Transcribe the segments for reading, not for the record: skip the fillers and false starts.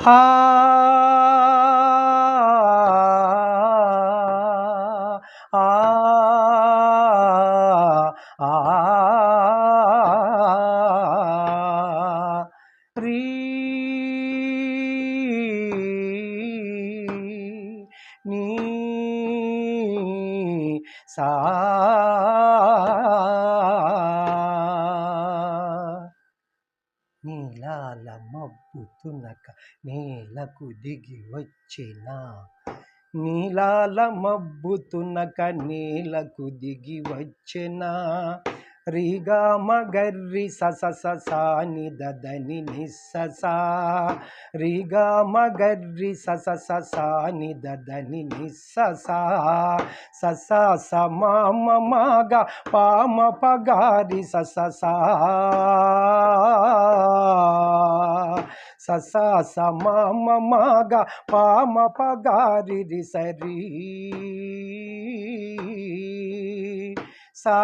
హా ఆ ఆ రీ నీ సా నీలాల మబ్బు తునక నేలకు దిగి వచ్చిన నీలాల మబ్బు తునక నేలకు దిగి వచ్చిన రిగా మగర్రి సస సాని దదని నిస్స రిగా మగర్రి సస సాని దదని నిస్స సస సమామగ పామ పగారి సస సస సమామగ పామ పగారి సరి సా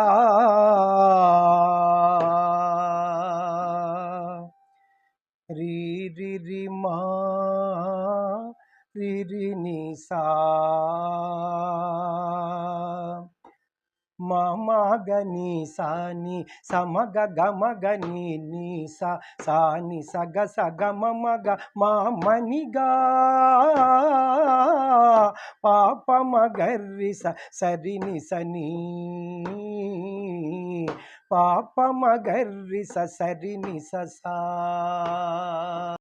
రి రి రి మా రి రి ని సా మగని సాని సమగ గమగ నీ సాని సగ సగ మగ మనిగా పాప మగర్రి సరిని సని పాప మగర్రి సరిని ససా